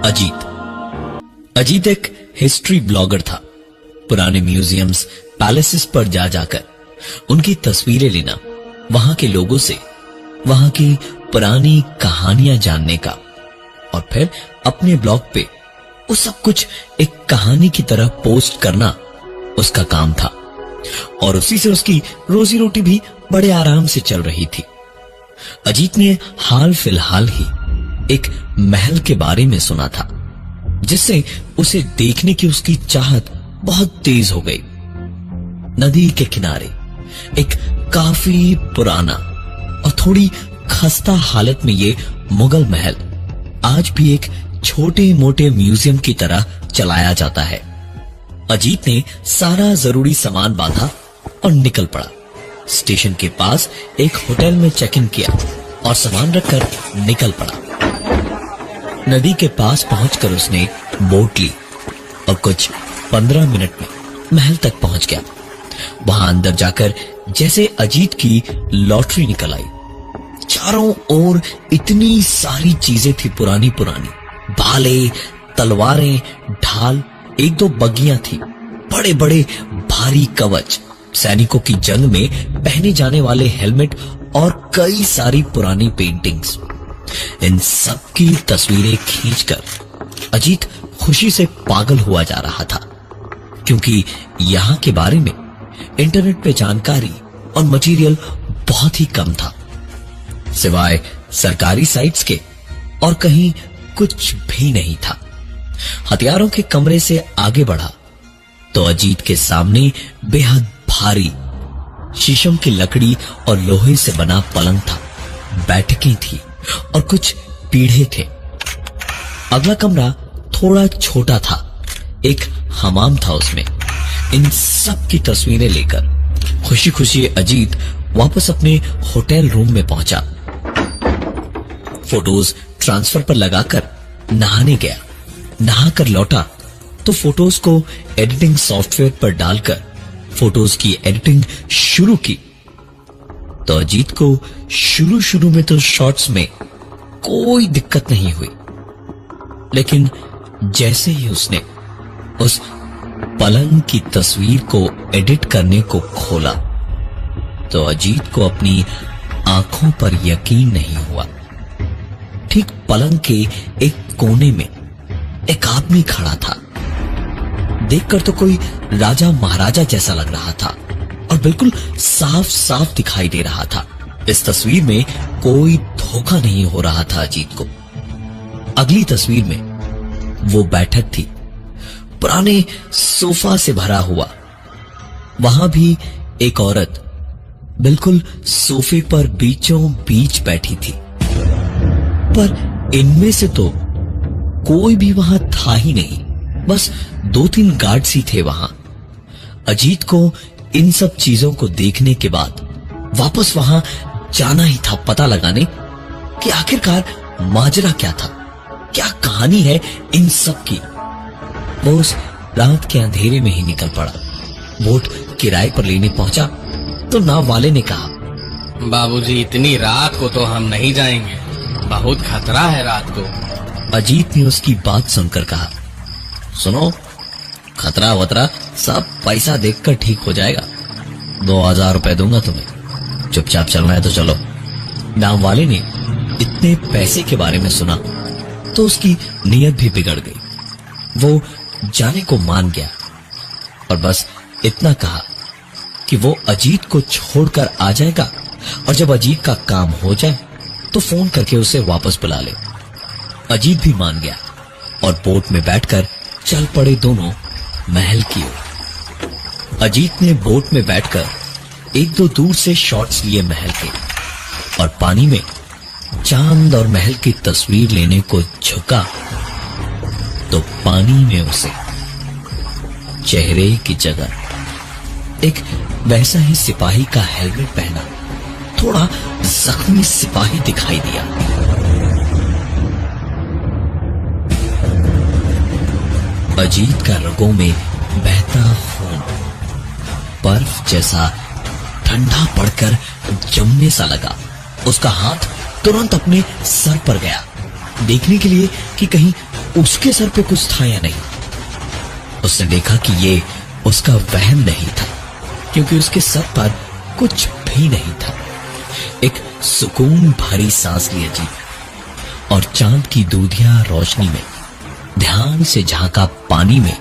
अजीत एक history blogger था। पुराने म्यूजियम्स, पैलेसेस पर जा जाकर उनकी तस्वीरें लेना, वहां के लोगों से वहां की पुरानी कहानियां जानने का और फिर अपने ब्लॉग पे वो सब कुछ एक कहानी की तरह पोस्ट करना उसका काम था और उसी से उसकी रोजी रोटी भी बड़े आराम से चल रही थी। अजीत ने हाल फिलहाल ही एक महल के बारे में सुना था जिससे उसे देखने की उसकी चाहत बहुत तेज हो गई। नदी के किनारे एक काफी पुराना और थोड़ी खस्ता हालत में ये मुगल महल आज भी एक छोटे मोटे म्यूजियम की तरह चलाया जाता है। अजीत ने सारा जरूरी सामान बांधा और निकल पड़ा। स्टेशन के पास एक होटल में चेक इन किया और सामान रखकर निकल पड़ा। नदी के पास पहुंचकर उसने बोट ली और कुछ 15 मिनट में महल तक पहुंच गया। वहां अंदर जाकर जैसे अजीत की लॉटरी निकल आई। चारों ओर इतनी सारी चीजें थी पुरानी पुरानी, भाले, तलवारें, ढाल, एक दो बग्गियां थी, बड़े बड़े भारी कवच, सैनिकों की जंग में पहने जाने वाले हेलमेट और कई सारी पुरानी पेंटिंग्स। इन सब की तस्वीरें खींचकर अजीत खुशी से पागल हुआ जा रहा था क्योंकि यहां के बारे में इंटरनेट पे जानकारी और मटेरियल बहुत ही कम था, सिवाय सरकारी साइट्स के और कहीं कुछ भी नहीं था। हथियारों के कमरे से आगे बढ़ा तो अजीत के सामने बेहद भारी शीशम की लकड़ी और लोहे से बना पलंग था, बैठकें थी और कुछ पीढ़े थे। अगला कमरा थोड़ा छोटा था, एक हमाम था उसमें। इन सब की तस्वीरें लेकर खुशी खुशी अजीत वापस अपने होटल रूम में पहुंचा। फोटोज ट्रांसफर पर लगाकर नहाने गया। नहाकर लौटा तो फोटोज को एडिटिंग सॉफ्टवेयर पर डालकर फोटोज की एडिटिंग शुरू की तो अजीत को शुरू में तो शॉट्स में कोई दिक्कत नहीं हुई, लेकिन जैसे ही उसने उस पलंग की तस्वीर को एडिट करने को खोला तो अजीत को अपनी आंखों पर यकीन नहीं हुआ। ठीक पलंग के एक कोने में एक आदमी खड़ा था। देखकर तो कोई राजा महाराजा जैसा लग रहा था और बिल्कुल साफ साफ दिखाई दे रहा था। इस तस्वीर में कोई धोखा नहीं हो रहा था अजीत को। अगली तस्वीर में वो बैठक थी, पुराने सोफा से भरा हुआ। वहां भी एक औरत बिल्कुल सोफे पर बीचों बीच बैठी थी, पर इनमें से तो कोई भी वहां था ही नहीं, बस 2-3 गार्ड्स ही थे वहां। अजीत को इन सब चीजों को देखने के बाद वापस वहां जाना ही था पता लगाने कि आखिरकार माजरा क्या था, क्या कहानी है इन सब की। वो उस रात के अंधेरे में ही निकल पड़ा। बोट किराए पर लेने पहुंचा तो नाव वाले ने कहा, बाबूजी इतनी रात को तो हम नहीं जाएंगे, बहुत खतरा है रात को। अजीत ने उसकी बात सुनकर कहा, सुनो, खतरा वतरा सब पैसा देखकर ठीक हो जाएगा। 2000 रुपए दूंगा तुम्हें, चुपचाप चलना है तो चलो। नाव वाले ने इतने पैसे के बारे में सुना तो उसकी नीयत भी बिगड़ गई। वो जाने को मान गया और बस इतना कहा कि वो अजीत को छोड़कर आ जाएगा और जब अजीत का काम हो जाए तो फोन करके उसे वापस बुला ले। अजीत भी मान गया और बोट में बैठकर चल पड़े दोनों महल की ओर। अजीत ने बोट में बैठकर 1-2 दूर से शॉट्स लिए महल के और पानी में चांद और महल की तस्वीर लेने को झुका तो पानी में उसे चेहरे की जगह एक वैसा ही सिपाही का हेलमेट पहना थोड़ा जख्मी सिपाही दिखाई दिया। अजीत का रगों में बहता खून बर्फ जैसा ठंडा पड़कर जमने सा लगा। उसका हाथ तुरंत अपने सर पर गया देखने के लिए कि कहीं उसके सर पे कुछ था या नहीं। उसने देखा कि ये उसका वहम नहीं था, क्योंकि उसके सर पर कुछ भी नहीं था। एक सुकून भरी सांस ली अजीत और चांद की दूधिया रोशनी में ध्यान से झांका पानी में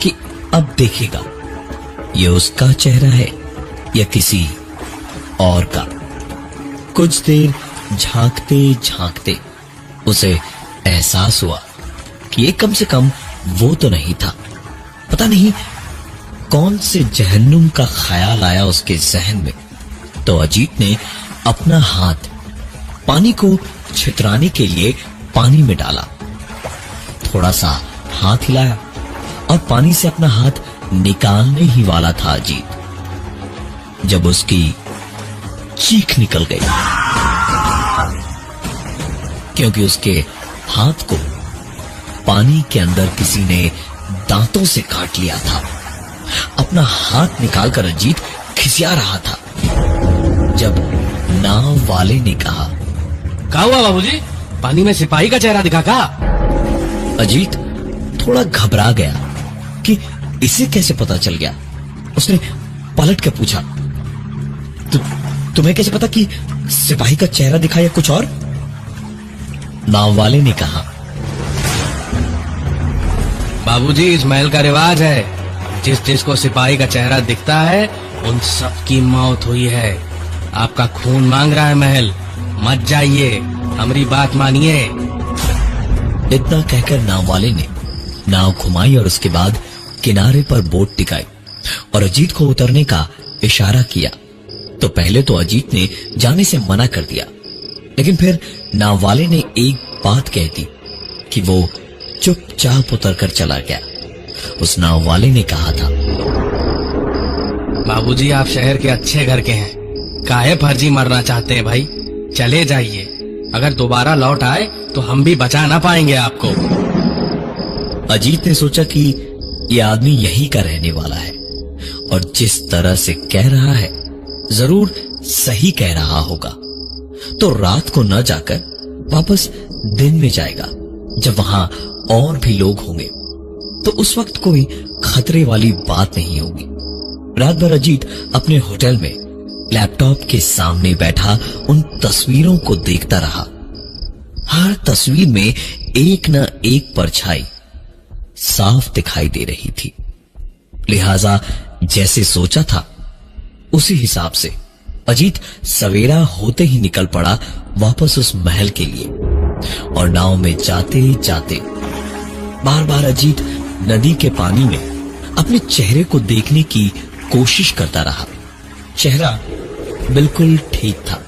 कि अब देखेगा ये उसका चेहरा है या किसी और का। कुछ देर झांकते झांकते उसे एहसास हुआ कि ये कम से कम वो तो नहीं था। पता नहीं कौन से जहन्नुम का ख्याल आया उसके जहन में। तो अजीत ने अपना हाथ पानी को छितराने के लिए पानी में डाला, थोड़ा सा हाथ हिलाया और पानी से अपना हाथ निकालने ही वाला था अजीत जब उसकी चीख निकल गई, क्योंकि उसके हाथ को पानी के अंदर किसी ने दांतों से काट लिया था। अपना हाथ निकालकर अजीत खिसिया रहा था जब नाव वाले ने कहा, क्या हुआ बाबूजी? पानी में सिपाही का चेहरा दिखा क्या? अजीत थोड़ा घबरा गया कि इसे कैसे पता चल गया। उसने पलट के पूछा, तुम्हें कैसे पता कि सिपाही का चेहरा दिखा या कुछ और? नाव वाले ने कहा, बाबूजी इस महल का रिवाज है, जिस जिसको सिपाही का चेहरा दिखता है उन सब की मौत हुई है। आपका खून मांग रहा है महल, मत जाइए, हमारी बात मानिए। इतना कहकर नाव वाले ने नाव घुमाई और उसके बाद किनारे पर बोट टिकाई और अजीत को उतरने का इशारा किया। तो पहले तो अजीत ने जाने से मना कर दिया, लेकिन फिर नाव वाले ने एक बात कह दी कि वो चुपचाप उतर कर चला गया। उस नाव वाले ने कहा था, बाबूजी आप शहर के अच्छे घर के हैं, काहे फर्जी मरना चाहते हैं भाई? चले जाइए, अगर दोबारा लौट आए तो हम भी बचा ना पाएंगे आपको। अजीत ने सोचा कि यह आदमी यही का रहने वाला है और जिस तरह से कह रहा है जरूर सही कह रहा होगा। तो रात को न जाकर वापस दिन में जाएगा, जब वहां और भी लोग होंगे, तो उस वक्त कोई खतरे वाली बात नहीं होगी। रात भर अजीत अपने होटल में लैपटॉप के सामने बैठा उन तस्वीरों को देखता रहा। हर तस्वीर में एक न एक परछाई साफ दिखाई दे रही थी। लिहाजा जैसे सोचा था उसी हिसाब से अजीत सवेरा होते ही निकल पड़ा वापस उस महल के लिए। और नाव में जाते जाते बार बार अजीत नदी के पानी में अपने चेहरे को देखने की कोशिश करता रहा। चेहरा बिल्कुल ठीक था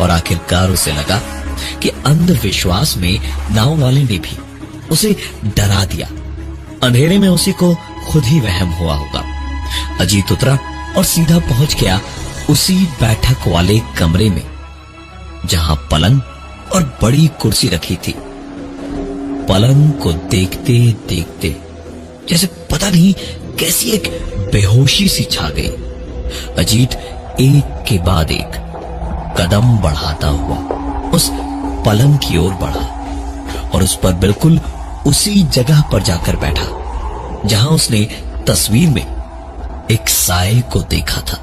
और आखिरकार उसे लगा कि अंधविश्वास में नाव वाले ने भी उसे डरा दिया। अंधेरे में उसी को खुद ही वहम हुआ होगा। अजीत उतरा और सीधा पहुंच गया उसी बैठक वाले कमरे में जहां पलंग और बड़ी कुर्सी रखी थी। पलंग को देखते देखते जैसे पता नहीं कैसी एक बेहोशी सी छा गई। अजीत एक के बाद एक कदम बढ़ाता हुआ उस पलंग की ओर बढ़ा और उस पर बिल्कुल उसी जगह पर जाकर बैठा जहां उसने तस्वीर में एक साए को देखा था।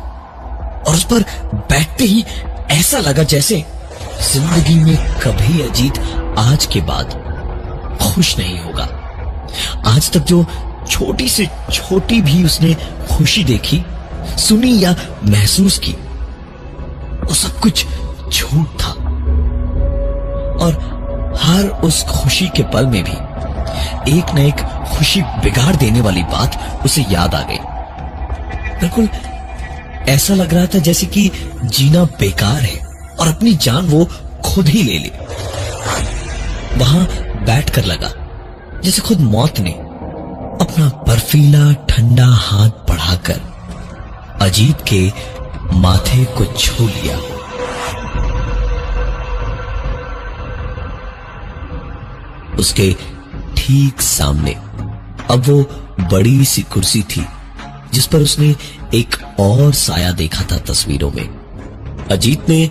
और उस पर बैठते ही ऐसा लगा जैसे जिंदगी में कभी अजीत आज के बाद खुश नहीं होगा। आज तक जो छोटी से छोटी भी उसने खुशी देखी, सुनी या महसूस की, वो सब कुछ झूठ था। और हर उस खुशी के पल में भी एक न एक खुशी बिगाड़ देने वाली बात उसे याद आ गई। बिल्कुल ऐसा लग रहा था जैसे कि जीना बेकार है और अपनी जान वो खुद ही ले ले। वहां बैठकर लगा जैसे खुद मौत ने अपना बर्फीला ठंडा हाथ बढ़ाकर अजीत के माथे को छू लिया। उसके ठीक सामने अब वो बड़ी सी कुर्सी थी जिस पर उसने एक और साया देखा था तस्वीरों में। अजीत ने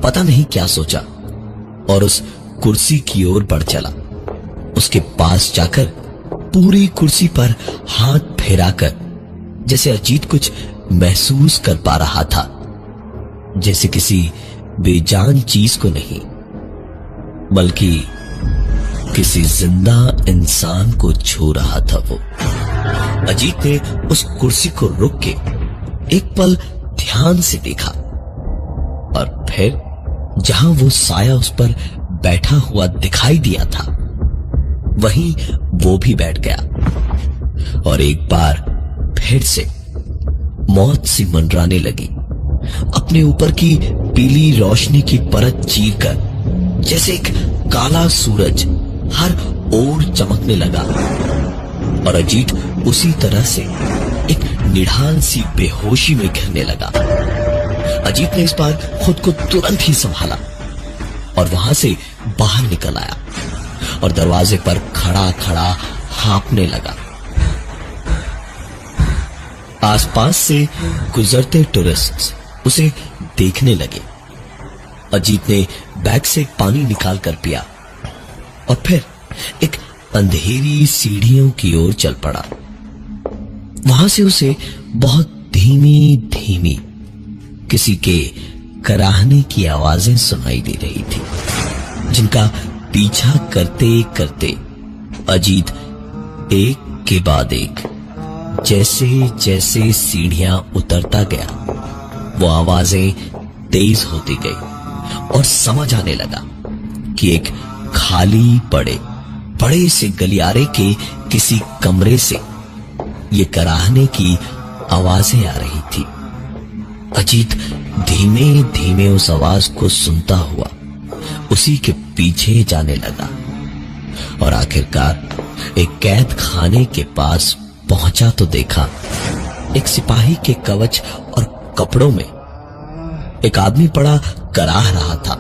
पता नहीं क्या सोचा और उस कुर्सी की ओर बढ़ चला। उसके पास जाकर पूरी कुर्सी पर हाथ फेराकर जैसे अजीत कुछ महसूस कर पा रहा था, जैसे किसी बेजान चीज को नहीं बल्कि किसी जिंदा इंसान को छू रहा था वो। अजीत ने उस कुर्सी को रुक के एक पल ध्यान से देखा और फिर जहां वो साया उस पर बैठा हुआ दिखाई दिया था वहीं वो भी बैठ गया और एक बार फिर से मौत सी मंडराने लगी। अपने ऊपर की पीली रोशनी की परत चीरकर जैसे एक काला सूरज हर ओर चमकने लगा और अजीत उसी तरह से एक निढाल सी बेहोशी में घिरने लगा। अजीत ने इस बार खुद को तुरंत ही संभाला और वहां से बाहर निकल आया और दरवाजे पर खड़ा खड़ा हाँफने लगा। आसपास से गुजरते टूरिस्ट उसे देखने लगे। अजीत ने बैग से पानी निकालकर पिया और फिर एक अंधेरी सीढ़ियों की ओर चल पड़ा। वहां से उसे बहुत धीमी धीमी किसी के कराहने की आवाजें सुनाई दे रही थी, जिनका पीछा करते करते अजीत एक के बाद एक जैसे जैसे सीढ़ियां उतरता गया वो आवाजें तेज होती गई और समझ आने लगा कि एक खाली पड़े बड़े से गलियारे के किसी कमरे से ये कराहने की आवाजें आ रही थी। अजीत धीमे धीमे उस आवाज को सुनता हुआ उसी के पीछे जाने लगा और आखिरकार एक कैद खाने के पास पहुंचा तो देखा एक सिपाही के कवच और कपड़ों में एक आदमी पड़ा कराह रहा था।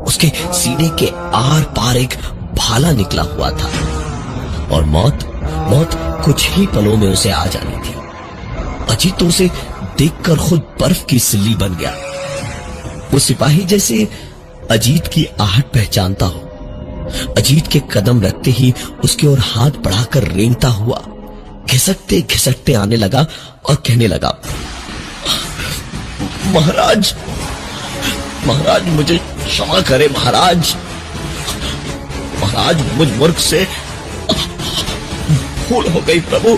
उसके सीने के आर पार एक भाला निकला हुआ था और मौत कुछ ही पलों में उसे आ जानी थी। अजीत तो उसे देखकर खुद बर्फ की सिल्ली बन गया। वो सिपाही जैसे अजीत की आहट पहचानता हो, अजीत के कदम रखते ही उसकी ओर हाथ बढ़ाकर रेंगता हुआ घिसकते घिसकते आने लगा और कहने लगा, महाराज महाराज मुझे क्षमा करे महाराज, महाराज मुझ मूर्ख से भूल हो गई प्रभु,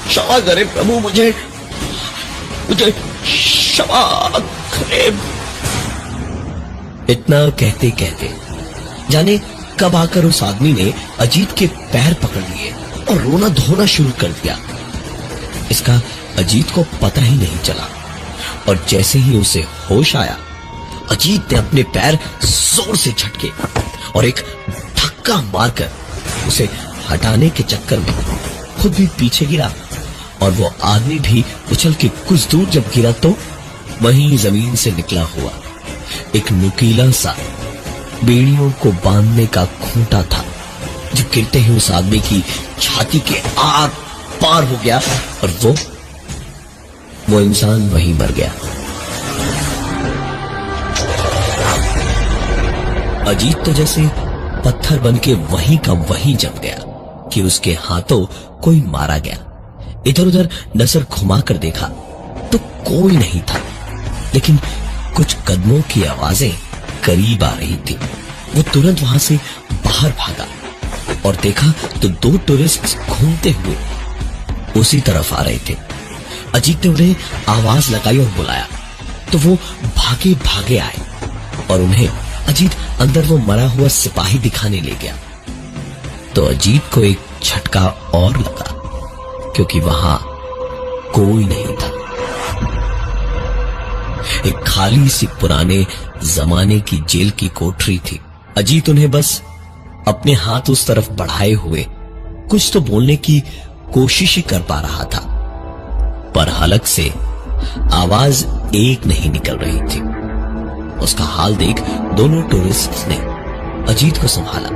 क्षमा करे प्रभु, मुझे क्षमा करे। इतना कहते कहते जाने कब आकर उस आदमी ने अजीत के पैर पकड़ लिए और रोना धोना शुरू कर दिया। इसका अजीत को पता ही नहीं चला और जैसे ही उसे होश आया अजीत ने अपने पैर जोर से झटके और एक धक्का मारकर उसे हटाने के चक्कर में खुद भी पीछे गिरा और वो आदमी भी उछल के कुछ दूर जब गिरा तो वहीं जमीन से निकला हुआ एक नुकीला सा बेड़ियों को बांधने का खूंटा था जो गिरते ही उस आदमी की छाती के आर पार हो गया और वो इंसान वहीं मर गया। अजीत तो जैसे पत्थर बनके वहीं का वहीं जम गया कि उसके हाथों कोई मारा गया। इधर उधर नजर घुमाकर देखा तो कोई नहीं था, लेकिन कुछ कदमों की आवाजें करीब आ रही थी। वो तुरंत वहां से बाहर भागा और देखा तो दो टूरिस्ट घूमते हुए उसी तरफ आ रहे थे। अजीत ने उन्हें आवाज लगाई और बुलाया तो वो भागे भागे आए और उन्हें अजीत अंदर वो मरा हुआ सिपाही दिखाने ले गया। तो अजीत को एक झटका और लगा क्योंकि वहां कोई नहीं था। एक खाली सी पुराने जमाने की जेल की कोठरी थी। अजीत उन्हें बस अपने हाथ उस तरफ बढ़ाए हुए कुछ तो बोलने की कोशिश ही कर पा रहा था, पर हलक से आवाज एक नहीं निकल रही थी। उसका हाल देख दोनों टूरिस्ट्स ने अजीत को संभाला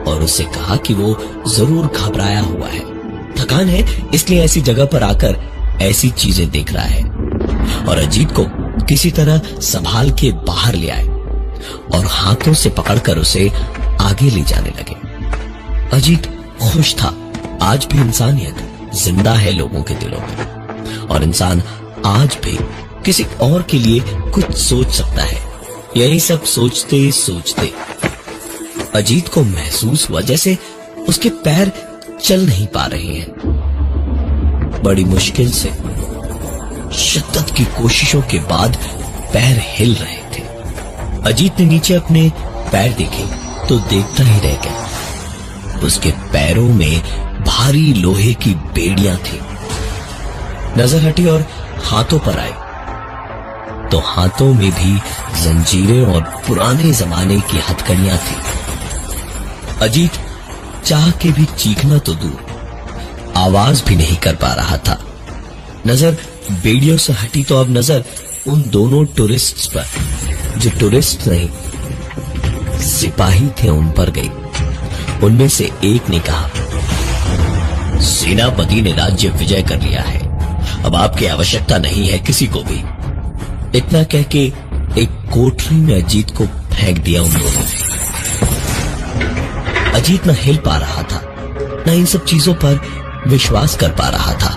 और उससे कहा कि वो जरूर घबराया हुआ है, थकान है इसलिए ऐसी जगह पर आकर ऐसी चीजें देख रहा है, और अजीत को किसी तरह संभाल के बाहर ले आए और हाथों से पकड़कर उसे आगे ले जाने लगे। अजीत खुश था। आज भी इंसानियत जिंदा है लोगों के दिलों में, और इंसान आज भी किसी और के लिए कुछ सोच सकता है। यही सब सोचते सोचते अजीत को महसूस हुआ जैसे उसके पैर चल नहीं पा रहे हैं। बड़ी मुश्किल से, शिद्दत की कोशिशों के बाद पैर हिल रहे थे। अजीत ने नीचे अपने पैर देखे तो देखता ही रह गया। उसके पैरों में भारी लोहे की बेड़ियां थी। नजर हटी और हाथों पर आए तो हाथों में भी जंजीरें और पुराने जमाने की हथकड़ियां थी। अजीत चाह के भी चीखना तो दूर, आवाज भी नहीं कर पा रहा था। नजर बेड़ियों से हटी तो अब नजर उन दोनों टूरिस्ट्स पर, जो टूरिस्ट नहीं सिपाही थे, उन पर गई। उनमें से एक ने कहा, सेनापति ने राज्य विजय कर लिया है, अब आपकी आवश्यकता नहीं है किसी को भी। इतना कह के एक कोठरी में अजीत को फेंक दिया उन लोगों ने। अजीत न हिल पा रहा था, न इन सब चीजों पर विश्वास कर पा रहा था।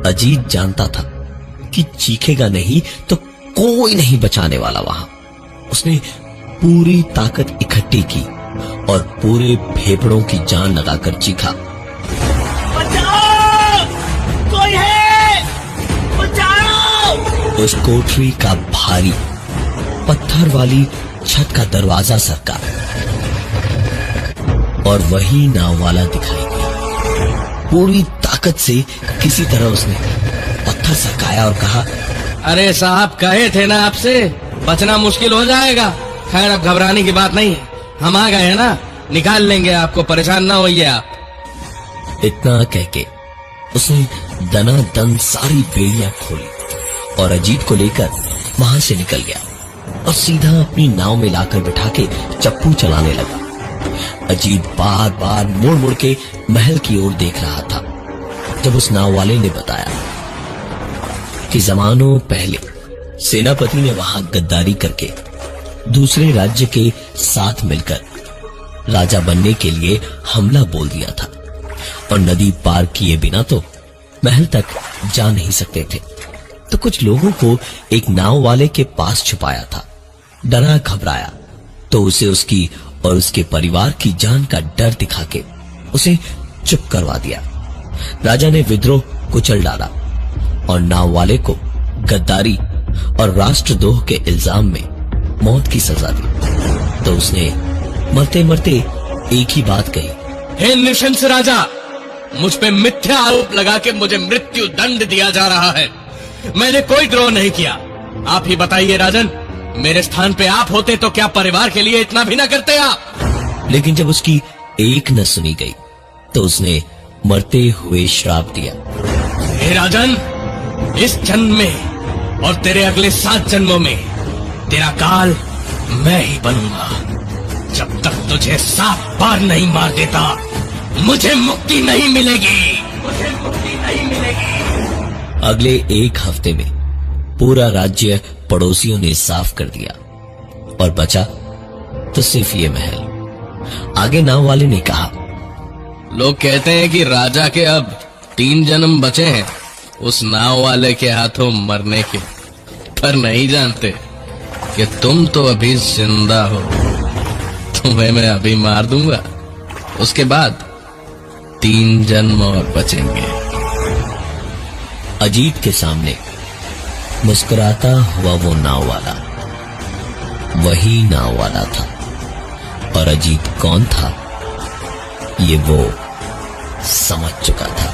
अजीत जानता था कि चीखेगा नहीं तो कोई नहीं बचाने वाला वहां। उसने पूरी ताकत इकट्ठी की और पूरे फेफड़ों की जान लगाकर चीखा, बचाओ! कोई है! बचाओ! उस कोठरी का भारी पत्थर वाली छत का दरवाजा सरका और वही नाव वाला दिखाई दिया। पूरी ताकत से किसी तरह उसने पत्थर सरकाया और कहा, अरे साहब, कहे थे ना आपसे बचना मुश्किल हो जाएगा। खैर, अब घबराने की बात नहीं है, हम आ गए हैं ना, निकाल लेंगे आपको, परेशान ना होइए आप। इतना कह के उसने दनादन सारी बेड़ियां खोली और अजीत को लेकर वहां से निकल गया और सीधा अपनी नाव में लाकर बिठा के चप्पू चलाने लगा। अजीत बार बार मुड़ मुड़ के महल की ओर देख रहा था। जब उस नाव वाले ने बताया कि जमानों पहले सेनापति ने वहां गद्दारी करके दूसरे राज्य के साथ मिलकर राजा बनने के लिए हमला बोल दिया था और नदी पार किए बिना तो महल तक जा नहीं सकते थे, तो कुछ लोगों को एक नाव वाले के पास छुपाया था। डरा घबराया तो उसे उसकी और उसके परिवार की जान का डर दिखा के उसे चुप करवा दिया। राजा ने विद्रोह कुचल डाला और नाव वाले को गद्दारी और राष्ट्रद्रोह के इल्जाम में मौत की सजा दी। तो उसने मरते मरते एक ही बात कही, हे नृशंस राजा, मुझ पे मिथ्या आरोप लगा के मुझे मृत्यु दंड दिया जा रहा है। मैंने कोई द्रोह नहीं किया। आप ही बताइए राजन, मेरे स्थान पे आप होते तो क्या परिवार के लिए इतना भी ना करते आप? लेकिन जब उसकी एक न सुनी गई तो उसने मरते हुए श्राप दिया, हे राजन, इस जन्म में और तेरे अगले 7 जन्मों में तेरा काल मैं ही बनूंगा। जब तक तुझे 7 बार नहीं मार देता मुझे मुक्ति नहीं मिलेगी, मुझे मुक्ति नहीं मिलेगी। अगले 1 हफ्ते में पूरा राज्य पड़ोसियों ने साफ कर दिया और बचा तो सिर्फ ये महल। आगे नाव वाले ने कहा, लोग कहते हैं कि राजा के अब 3 जन्म बचे हैं उस नाव वाले के हाथों मरने के, पर नहीं जानते कि तुम तो अभी जिंदा हो। तुम्हें मैं अभी मार दूंगा, उसके बाद 3 जन्म और बचेंगे। अजीत के सामने मुस्कुराता हुआ वो नाव वाला वही नाव वाला था, और अजीत कौन था ये वो समझ चुका था।